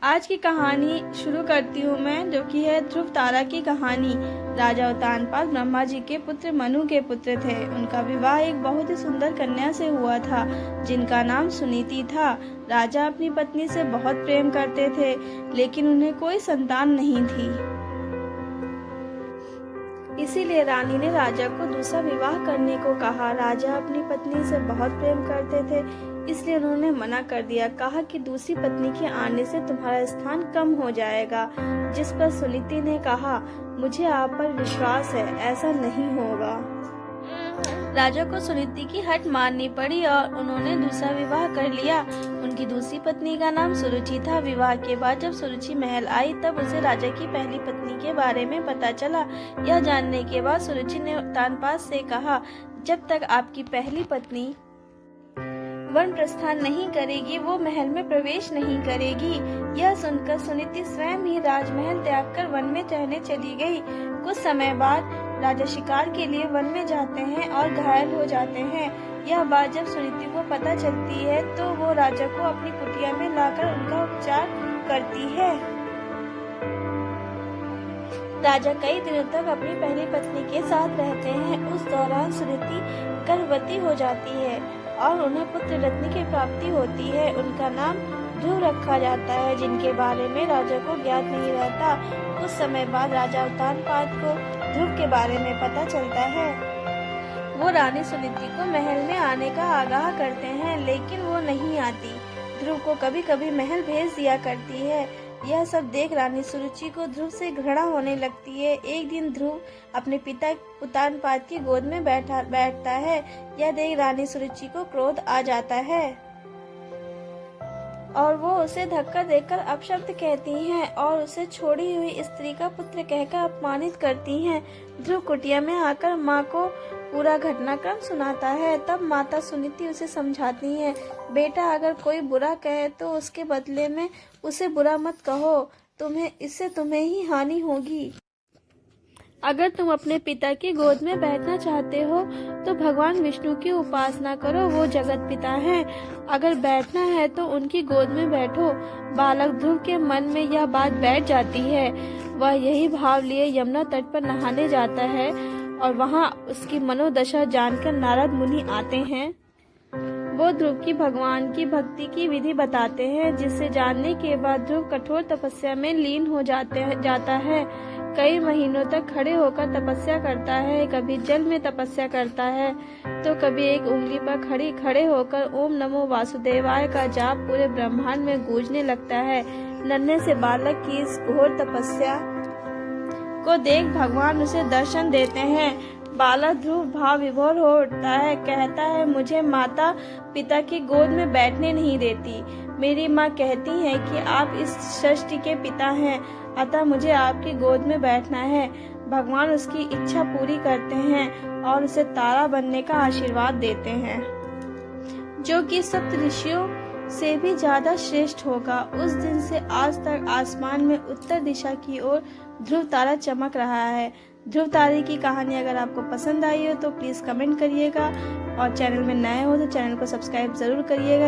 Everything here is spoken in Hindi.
आज की कहानी शुरू करती हूँ मैं, जो कि है ध्रुव तारा की कहानी। राजा उत्तानपाद ब्रह्मा जी के पुत्र मनु के पुत्र थे। उनका विवाह एक बहुत ही सुंदर कन्या से हुआ था, जिनका नाम सुनीति था। राजा अपनी पत्नी से बहुत प्रेम करते थे, लेकिन उन्हें कोई संतान नहीं थी। इसीलिए रानी ने राजा को दूसरा विवाह करने को कहा। राजा अपनी पत्नी से बहुत प्रेम करते थे, इसलिए उन्होंने मना कर दिया। कहा कि दूसरी पत्नी के आने से तुम्हारा स्थान कम हो जाएगा। जिस पर सुनीति ने कहा, मुझे आप पर विश्वास है, ऐसा नहीं होगा। राजा को सुनीति की हट मारनी पड़ी और उन्होंने दूसरा विवाह कर लिया। उनकी दूसरी पत्नी का नाम सुरुचि था। विवाह के बाद जब सुरुचि महल आई, तब उसे राजा की पहली पत्नी के बारे में पता चला। यह जानने के बाद सुरुचि ने उत्तानपाद से कहा, जब तक आपकी पहली पत्नी वन प्रस्थान नहीं करेगी, वो महल में प्रवेश नहीं करेगी। यह सुनकर सुनीति स्वयं ही राजमहल त्याग कर वन में रहने चली गई। कुछ समय बाद राजा शिकार के लिए वन में जाते हैं और घायल हो जाते हैं। यह बात जब सुनीति को पता चलती है, तो वो राजा को अपनी कुटिया में लाकर उनका उपचार करती है। राजा कई दिनों तक अपनी पहली पत्नी के साथ रहते हैं। उस दौरान सुनीति गर्भवती हो जाती है और उन्हें पुत्र रत्न की प्राप्ति होती है। उनका नाम ध्रुव रखा जाता है, जिनके बारे में राजा को ज्ञात नहीं रहता। कुछ समय बाद राजा उत्तानपाद को ध्रुव के बारे में पता चलता है। वो रानी सुनीति को महल में आने का आगाह करते हैं, लेकिन वो नहीं आती। ध्रुव को कभी कभी महल भेज दिया करती है। यह सब देख रानी सुरुचि को ध्रुव से घृणा होने लगती है। एक दिन ध्रुव अपने पिता उत्तानपाद की गोद में बैठता है। यह देख रानी सुरुचि को क्रोध आ जाता है और वो उसे धक्का देकर अपशब्द कहती हैं और उसे छोड़ी हुई स्त्री का पुत्र कहकर अपमानित करती हैं। ध्रुव कुटिया में आकर माँ को पूरा घटनाक्रम सुनाता है। तब माता सुनीति उसे समझाती हैं, बेटा अगर कोई बुरा कहे तो उसके बदले में उसे बुरा मत कहो, इससे तुम्हें ही हानि होगी। अगर तुम अपने पिता की गोद में बैठना चाहते हो तो भगवान विष्णु की उपासना करो, वो जगत पिता हैं। अगर बैठना है तो उनकी गोद में बैठो। बालक ध्रुव के मन में यह बात बैठ जाती है। वह यही भाव लिए यमुना तट पर नहाने जाता है और वहाँ उसकी मनोदशा जानकर नारद मुनि आते हैं। वो ध्रुव की भगवान की भक्ति की विधि बताते हैं, जिसे जानने के बाद ध्रुव कठोर तपस्या में लीन हो जाता है। कई महीनों तक खड़े होकर तपस्या करता है। कभी जल में तपस्या करता है तो कभी एक उंगली पर खड़े होकर ओम नमो वासुदेवाय का जाप पूरे ब्रह्मांड में गूंजने लगता है। नन्हे से बालक की इस घोर तपस्या को देख भगवान उसे दर्शन देते हैं। बालक ध्रुव भाव विभोर हो उठता है, कहता है, मुझे माता पिता की गोद में बैठने नहीं देती। मेरी माँ कहती है कि आप इस सृष्टि के पिता हैं, अतः मुझे आपकी गोद में बैठना है। भगवान उसकी इच्छा पूरी करते हैं और उसे तारा बनने का आशीर्वाद देते हैं, जो कि सप्त ऋषियों से भी ज्यादा श्रेष्ठ होगा। उस दिन से आज तक आसमान में उत्तर दिशा की ओर ध्रुव तारा चमक रहा है। ध्रुव तारे की कहानी अगर आपको पसंद आई हो तो प्लीज कमेंट करिएगा और चैनल में नए हो तो चैनल को सब्सक्राइब जरूर करिएगा।